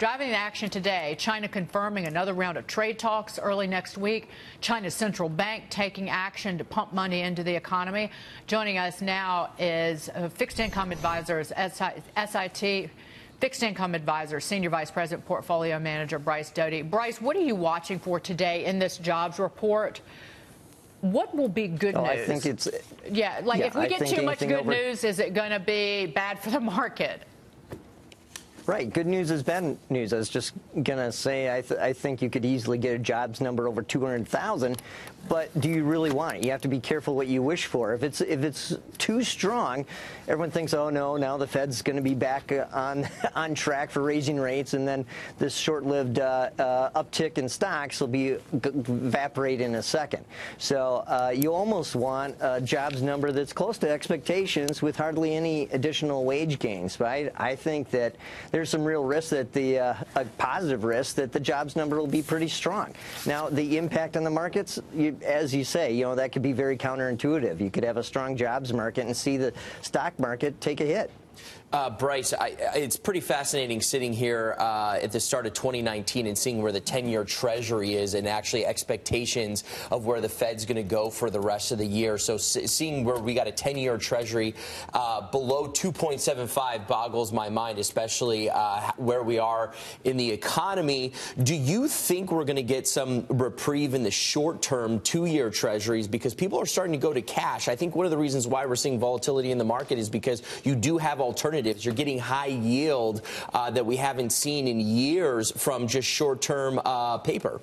Driving the action today, China confirming another round of trade talks early next week. China's central bank taking action to pump money into the economy. Joining us now is Fixed Income Advisors, SIT, Fixed Income Advisors, Senior Vice President, Portfolio Manager Bryce Doty. Bryce, what are you watching for today in this jobs report? What will be good news? I think it's... if we get too much good news, is it going to be bad for the market? Right. Good news is bad news. I was just going to say I think you could easily get a jobs number over 200,000, but do you really want it? You have to be careful what you wish for. If it's too strong, everyone thinks, oh, no, now the Fed's going to be back on track for raising rates, and then this short-lived uptick in stocks will be evaporate in a second. So you almost want a jobs number that's close to expectations with hardly any additional wage gains. But I think that there's some real risk that a positive risk that the jobs number will be pretty strong. Now, the impact on the markets, as you say, that could be very counterintuitive. You could have a strong jobs market and see the stock market take a hit. Bryce, it's pretty fascinating sitting here at the start of 2019 and seeing where the 10-year Treasury is and actually expectations of where the Fed's going to go for the rest of the year. So seeing where we got a 10-year Treasury below 2.75 boggles my mind, especially where we are in the economy. Do you think we're going to get some reprieve in the short-term 2-year Treasuries because people are starting to go to cash? I think one of the reasons why we're seeing volatility in the market is because you do have alternatives. You're getting high yield that we haven't seen in years from just short-term paper.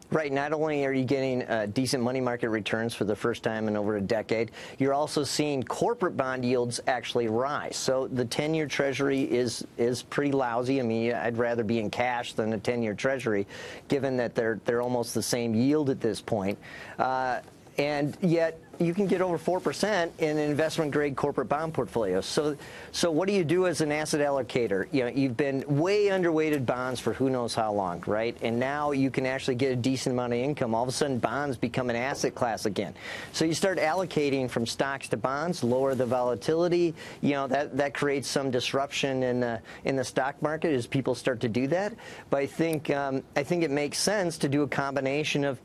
Right. Not only are you getting decent money market returns for the first time in over a decade, you're also seeing corporate bond yields actually rise. So the 10-year Treasury is pretty lousy. I mean, I'd rather be in cash than a 10-year Treasury, given that they're almost the same yield at this point. And yet you can get over 4% in an investment-grade corporate bond portfolio. So what do you do as an asset allocator? You've been way underweighted bonds for who knows how long, right? And now you can actually get a decent amount of income. All of a sudden, bonds become an asset class again. So you start allocating from stocks to bonds, lower the volatility. That creates some disruption in the stock market as people start to do that. But I think it makes sense to do a combination of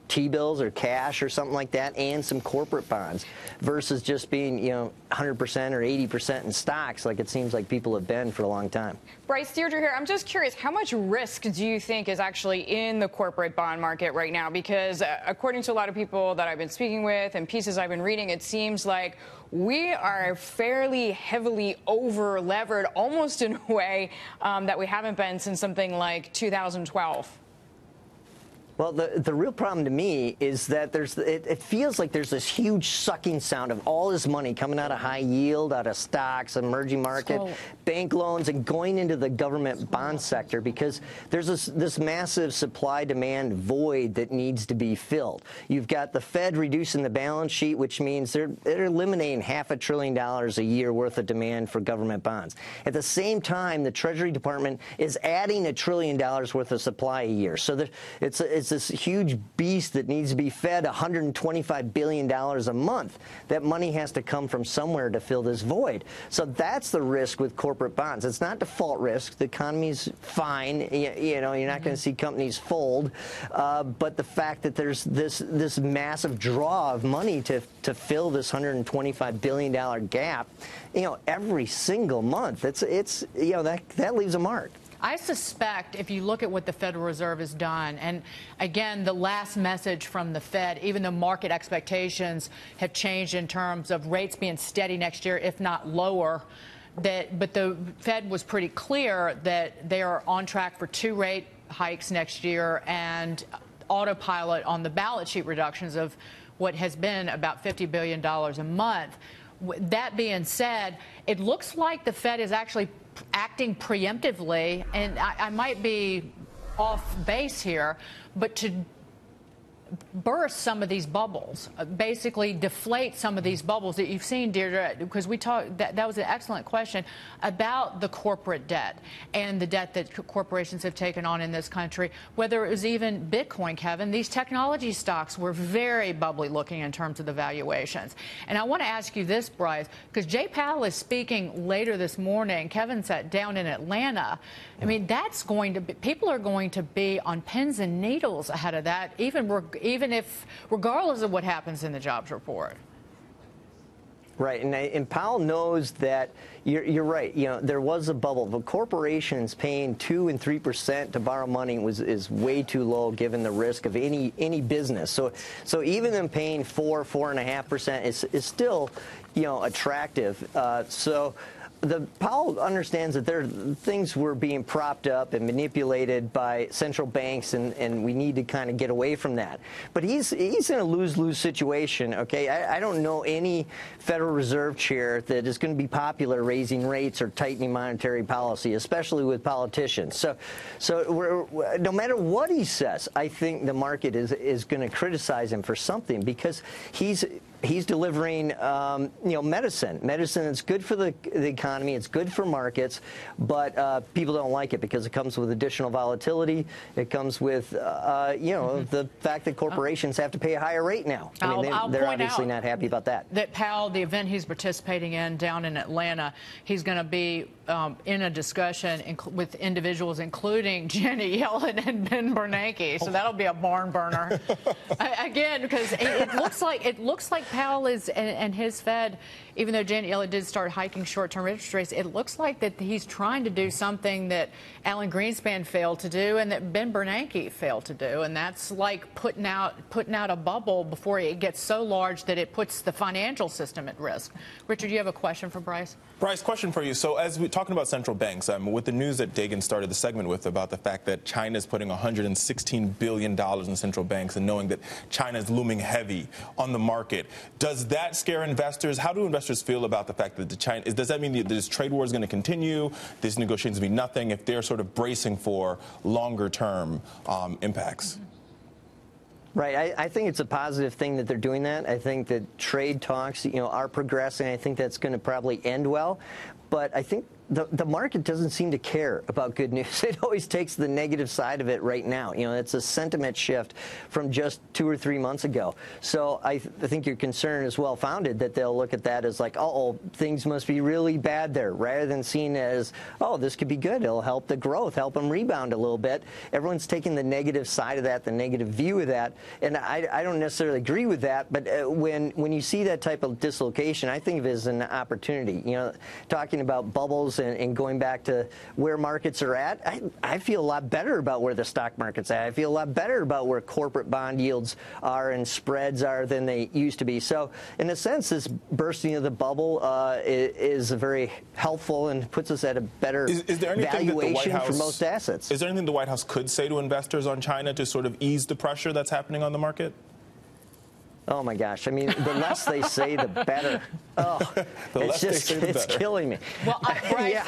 T-bills or cash or something like that and some corporate bonds versus just being 100% or 80% in stocks like it seems like people have been for a long time. Bryce, Deirdre here. I'm just curious, how much risk do you think is actually in the corporate bond market right now? Because according to a lot of people that I've been speaking with and pieces I've been reading, it seems like we are fairly heavily over-levered, almost in a way that we haven't been since something like 2012. Well, the real problem to me is that it feels like there's this huge sucking sound of all this money coming out of high yield, out of stocks, emerging market, bank loans, and going into the government bond sector because there's this massive supply-demand void that needs to be filled. You've got the Fed reducing the balance sheet, which means they're eliminating $500 billion a year worth of demand for government bonds. At the same time, the Treasury Department is adding $1 trillion worth of supply a year. So it's this huge beast that needs to be fed $125 billion a month. That money has to come from somewhere to fill this void. So that's the risk with corporate bonds. It's not default risk. The economy's fine. You're not going to see companies fold. But the fact that there's this massive draw of money to fill this $125 billion gap, every single month, that leaves a mark. I suspect if you look at what the Federal Reserve has done, and again, the last message from the Fed, even though market expectations have changed in terms of rates being steady next year, if not lower, but the Fed was pretty clear that they are on track for 2 rate hikes next year and autopilot on the balance sheet reductions of what has been about $50 billion a month. That being said, it looks like the Fed is actually acting preemptively, and I might be off base here, but burst some of these bubbles, basically deflate some of these bubbles that you've seen, Deirdre, because we talked, that was an excellent question about the corporate debt and the debt that corporations have taken on in this country, whether it was even Bitcoin, Kevin. These technology stocks were very bubbly looking in terms of the valuations. And I want to ask you this, Bryce, because Jay Powell is speaking later this morning. Kevin sat down in Atlanta. I mean, that's going to be, people are going to be on pins and needles ahead of that, even if, regardless of what happens in the jobs report. Right, and Powell knows that you're right. You know, there was a bubble, but corporations paying 2% and 3% to borrow money is way too low given the risk of any business. So even them paying 4.5% is still, you know, attractive. Powell understands that things were being propped up and manipulated by central banks, and we need to kind of get away from that. But he's in a lose-lose situation, okay? I don't know any Federal Reserve chair that is going to be popular raising rates or tightening monetary policy, especially with politicians. So no matter what he says, I think the market is going to criticize him for something, because he's delivering, medicine that's good for the economy. It's good for markets, but people don't like it because it comes with additional volatility. It comes with, the fact that corporations have to pay a higher rate now. I mean, they're obviously not happy about that. That Powell, the event he's participating in down in Atlanta, he's going to be in a discussion with individuals, including Janet Yellen and Ben Bernanke. So that'll be a barn burner. Again, because it looks like Powell is and his Fed, even though Janet Yellen did start hiking short-term interest rates, it looks like that he's trying to do something that Alan Greenspan failed to do and that Ben Bernanke failed to do, and that's like putting out a bubble before it gets so large that it puts the financial system at risk. Richard, you have a question for Bryce? Bryce, question for you. So as we're talking about central banks, with the news that Dagan started the segment with about the fact that China is putting $116 billion in central banks and knowing that China is looming heavy on the market, does that scare investors? How do investors feel about the fact that does that mean that this trade war is going to continue, these negotiations will be nothing, if they're sort of bracing for longer-term impacts? Right. I think it's a positive thing that they're doing that. I think that trade talks, are progressing. I think that's going to probably end well. But I think the market doesn't seem to care about good news. It always takes the negative side of it right now. It's a sentiment shift from just 2 or 3 months ago. So I think your concern is well-founded that they'll look at that as like, oh, things must be really bad there, rather than seen as, oh, this could be good. It'll help the growth, help them rebound a little bit. Everyone's taking the negative side of that, the negative view of that, and I don't necessarily agree with that. But when you see that type of dislocation, I think of it as an opportunity. Talking about bubbles and going back to where markets are at, I feel a lot better about where the stock market's at. I feel a lot better about where corporate bond yields are and spreads are than they used to be. So in a sense, this bursting of the bubble is very helpful and puts us at a better valuation for most assets. Is there anything the White House could say to investors on China to sort of ease the pressure that's happening on the market? Oh, my gosh. I mean, the less they say, the better. Oh, it's killing me. Well, Bryce,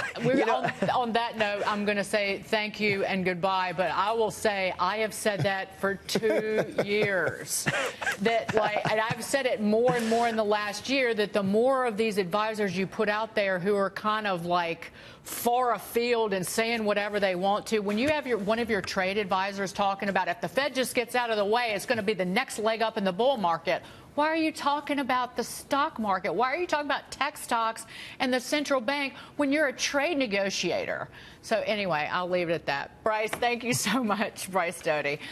on that note, I'm going to say thank you and goodbye, but I will say I have said that for 2 years. And I've said it more and more in the last year, that the more of these advisors you put out there who are kind of like far afield and saying whatever they want to, when you have one of your trade advisors talking about if the Fed just gets out of the way, it's going to be the next leg up in the bull market. Why are you talking about the stock market? Why are you talking about tech stocks and the central bank when you're a trade negotiator? So anyway, I'll leave it at that. Bryce, thank you so much, Bryce Doty.